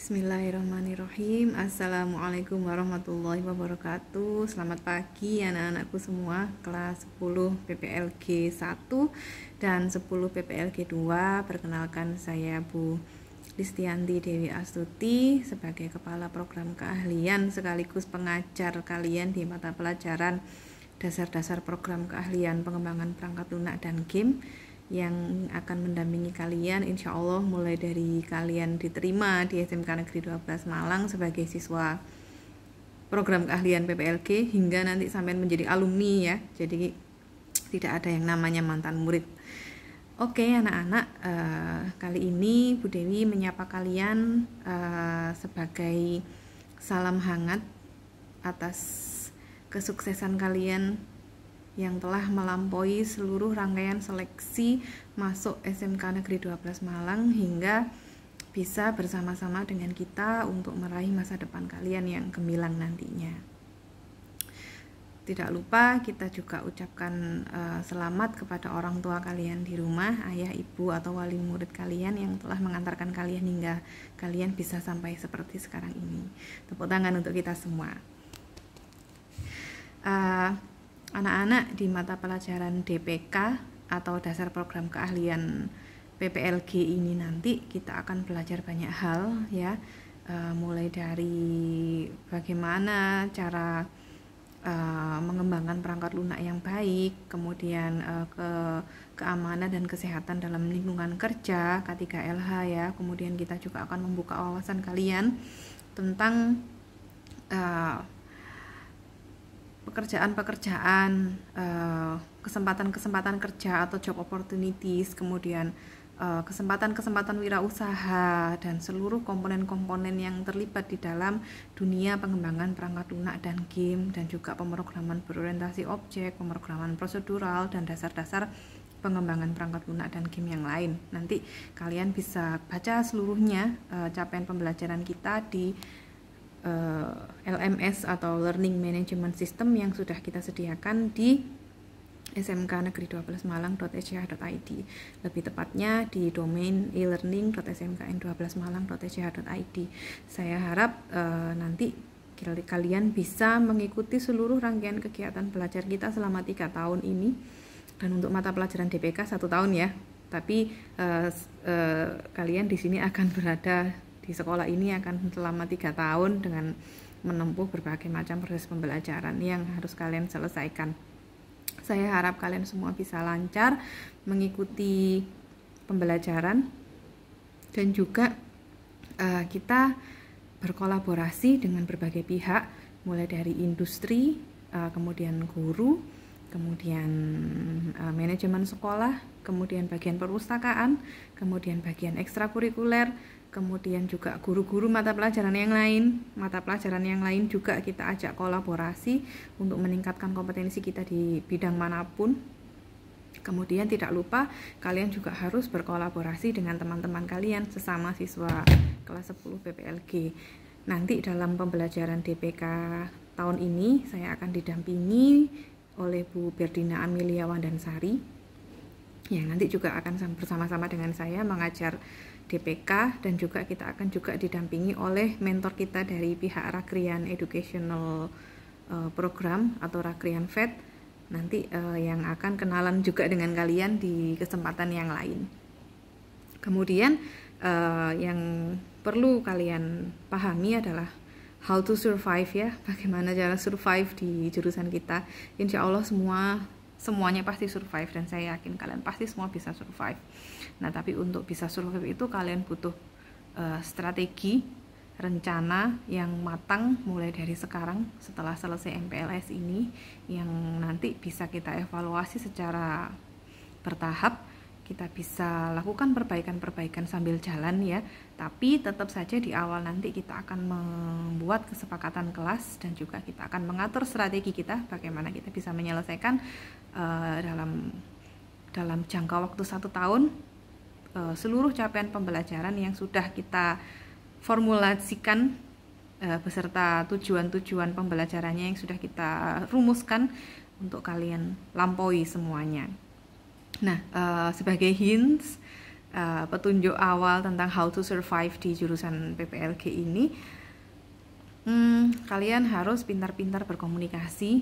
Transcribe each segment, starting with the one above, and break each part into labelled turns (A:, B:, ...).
A: Bismillahirrahmanirrahim. Assalamualaikum warahmatullahi wabarakatuh. Selamat pagi anak-anakku semua kelas 10 PPLG 1 dan 10 PPLG 2. Perkenalkan, saya Bu Listianti Dewi Astuti sebagai Kepala Program Keahlian sekaligus pengajar kalian di mata pelajaran dasar-dasar program keahlian pengembangan perangkat lunak dan game yang akan mendampingi kalian insya Allah mulai dari kalian diterima di SMK Negeri 12 Malang sebagai siswa program keahlian PPLG hingga nanti sampai menjadi alumni ya. Jadi tidak ada yang namanya mantan murid. Oke anak-anak, kali ini Bu Dewi menyapa kalian sebagai salam hangat atas kesuksesan kalian yang telah melampaui seluruh rangkaian seleksi masuk SMK Negeri 12 Malang hingga bisa bersama-sama dengan kita untuk meraih masa depan kalian yang gemilang nantinya. Tidak lupa kita juga ucapkan selamat kepada orang tua kalian di rumah, ayah, ibu, atau wali murid kalian yang telah mengantarkan kalian hingga kalian bisa sampai seperti sekarang ini. Tepuk tangan untuk kita semua. Anak-anak di mata pelajaran DPK atau dasar program keahlian PPLG ini nanti kita akan belajar banyak hal ya, mulai dari bagaimana cara mengembangkan perangkat lunak yang baik, kemudian keamanan dan kesehatan dalam lingkungan kerja K3LH ya, kemudian kita juga akan membuka wawasan kalian tentang pekerjaan-pekerjaan, kesempatan-kesempatan kerja atau job opportunities, kemudian kesempatan-kesempatan wirausaha dan seluruh komponen-komponen yang terlibat di dalam dunia pengembangan perangkat lunak dan game, dan juga pemrograman berorientasi objek, pemrograman prosedural, dan dasar-dasar pengembangan perangkat lunak dan game yang lain. Nanti kalian bisa baca seluruhnya capaian pembelajaran kita di LMS atau Learning Management System yang sudah kita sediakan di smknegeri12malang.sch.id, lebih tepatnya di domain e-learning.smkn12malang.sch.id. Saya harap nanti kalian bisa mengikuti seluruh rangkaian kegiatan belajar kita selama 3 tahun ini, dan untuk mata pelajaran DPK 1 tahun ya, tapi kalian di sini akan berada di sekolah ini akan selama 3 tahun dengan menempuh berbagai macam proses pembelajaran yang harus kalian selesaikan. Saya harap kalian semua bisa lancar mengikuti pembelajaran, dan juga kita berkolaborasi dengan berbagai pihak, mulai dari industri, kemudian guru, kemudian manajemen sekolah, kemudian bagian perpustakaan, kemudian bagian ekstrakurikuler, kemudian juga guru-guru mata pelajaran yang lain juga kita ajak kolaborasi untuk meningkatkan kompetensi kita di bidang manapun. Kemudian tidak lupa kalian juga harus berkolaborasi dengan teman-teman kalian sesama siswa kelas 10 PPLG. Nanti dalam pembelajaran DPK tahun ini saya akan didampingi oleh Bu Berdina Amelia Wandansari yang nanti juga akan bersama-sama dengan saya mengajar DPK, dan juga kita akan juga didampingi oleh mentor kita dari pihak Rakrian Educational Program atau Rakrian FED nanti yang akan kenalan juga dengan kalian di kesempatan yang lain. Kemudian yang perlu kalian pahami adalah how to survive ya, bagaimana cara survive di jurusan kita. Insya Allah semuanya pasti survive, dan saya yakin kalian pasti semua bisa survive. Nah, tapi untuk bisa survive itu kalian butuh strategi, rencana yang matang mulai dari sekarang setelah selesai MPLS ini, yang nanti bisa kita evaluasi secara bertahap. Kita bisa lakukan perbaikan-perbaikan sambil jalan ya, tapi tetap saja di awal nanti kita akan membuat kesepakatan kelas, dan juga kita akan mengatur strategi kita bagaimana kita bisa menyelesaikan dalam jangka waktu 1 tahun seluruh capaian pembelajaran yang sudah kita formulasikan beserta tujuan-tujuan pembelajarannya yang sudah kita rumuskan untuk kalian lampaui semuanya. Nah, sebagai hints petunjuk awal tentang how to survive di jurusan PPLG ini, kalian harus pintar-pintar berkomunikasi,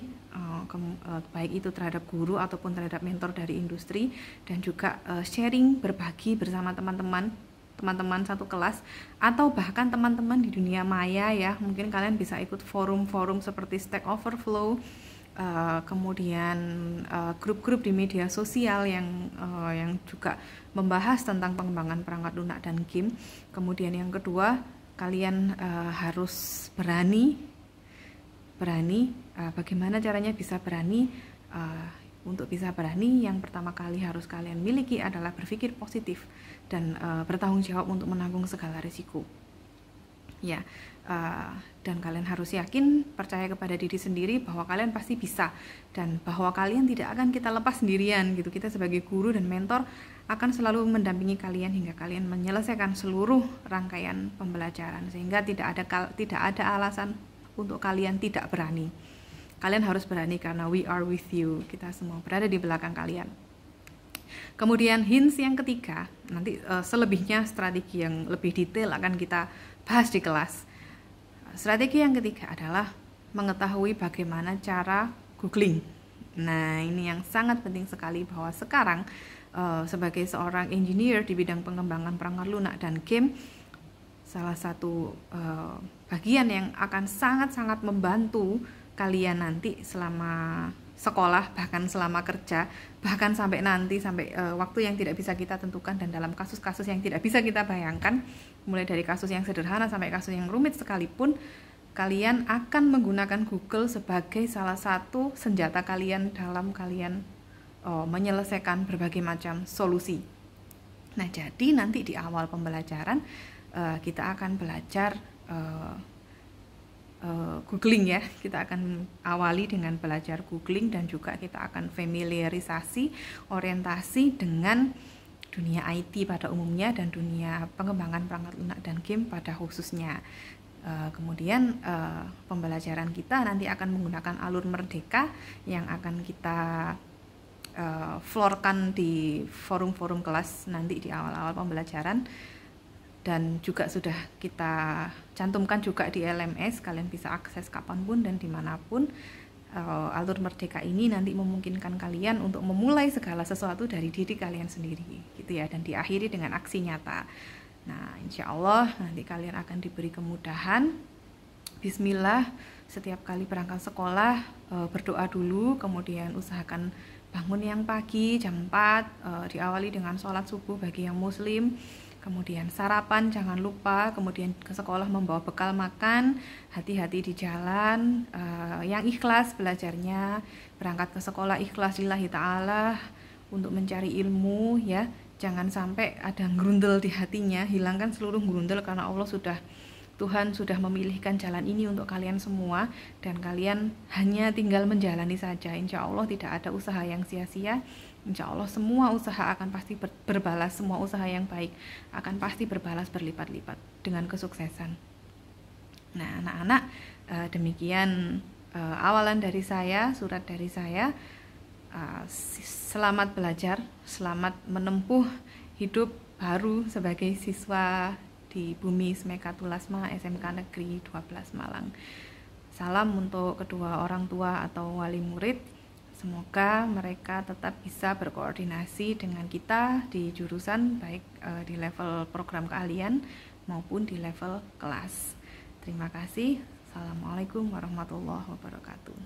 A: baik itu terhadap guru ataupun terhadap mentor dari industri, dan juga sharing, berbagi bersama teman-teman satu kelas, atau bahkan teman-teman di dunia maya ya. Mungkin kalian bisa ikut forum-forum seperti Stack Overflow, kemudian grup-grup di media sosial yang juga membahas tentang pengembangan perangkat lunak dan game. Kemudian yang kedua, kalian harus berani. Bagaimana caranya bisa berani? Untuk bisa berani, yang pertama kali harus kalian miliki adalah berpikir positif dan bertanggung jawab untuk menanggung segala risiko. Ya, dan kalian harus yakin, percaya kepada diri sendiri bahwa kalian pasti bisa, dan bahwa kalian tidak akan kita lepas sendirian gitu. Kita sebagai guru dan mentor akan selalu mendampingi kalian hingga kalian menyelesaikan seluruh rangkaian pembelajaran, sehingga tidak ada alasan untuk kalian tidak berani. Kalian harus berani karena we are with you. Kita semua berada di belakang kalian. Kemudian hints yang ketiga, nanti selebihnya strategi yang lebih detail akan kita bahas di kelas. Strategi yang ketiga adalah mengetahui bagaimana cara googling. Nah, ini yang sangat penting sekali, bahwa sekarang sebagai seorang engineer di bidang pengembangan perangkat lunak dan game, salah satu bagian yang akan sangat-sangat membantu kalian nanti selama sekolah, bahkan selama kerja, bahkan sampai waktu yang tidak bisa kita tentukan, dan dalam kasus-kasus yang tidak bisa kita bayangkan, mulai dari kasus yang sederhana sampai kasus yang rumit sekalipun, kalian akan menggunakan Google sebagai salah satu senjata kalian dalam kalian menyelesaikan berbagai macam solusi. Nah, jadi nanti di awal pembelajaran kita akan belajar googling ya. Kita akan awali dengan belajar googling, dan juga kita akan familiarisasi, orientasi dengan dunia IT pada umumnya dan dunia pengembangan perangkat lunak dan game pada khususnya. Kemudian pembelajaran kita nanti akan menggunakan alur merdeka yang akan kita floorkan di forum-forum kelas nanti di awal-awal pembelajaran, dan juga sudah kita cantumkan juga di LMS. Kalian bisa akses kapanpun dan dimanapun. Alur merdeka ini nanti memungkinkan kalian untuk memulai segala sesuatu dari diri kalian sendiri gitu ya, dan diakhiri dengan aksi nyata. Nah, insya Allah nanti kalian akan diberi kemudahan. Bismillah, setiap kali berangkat sekolah berdoa dulu, kemudian usahakan bangun yang pagi jam 4, diawali dengan sholat subuh bagi yang muslim. Kemudian sarapan jangan lupa, kemudian ke sekolah membawa bekal makan, hati-hati di jalan, yang ikhlas belajarnya, berangkat ke sekolah ikhlas lillahi ta'ala untuk mencari ilmu ya. Jangan sampai ada gerundel di hatinya, hilangkan seluruh gerundel, karena Tuhan sudah memilihkan jalan ini untuk kalian semua, dan kalian hanya tinggal menjalani saja. Insya Allah tidak ada usaha yang sia-sia. Insya Allah semua usaha akan pasti berbalas, semua usaha yang baik akan pasti berbalas berlipat-lipat dengan kesuksesan. Nah, anak-anak, demikian awalan dari saya, surat dari saya. Selamat belajar, selamat menempuh hidup baru sebagai siswa di Bumi Smekatulasma SMK Negeri 12 Malang. Salam untuk kedua orang tua atau wali murid. Semoga mereka tetap bisa berkoordinasi dengan kita di jurusan, baik di level program keahlian maupun di level kelas. Terima kasih. Assalamualaikum warahmatullahi wabarakatuh.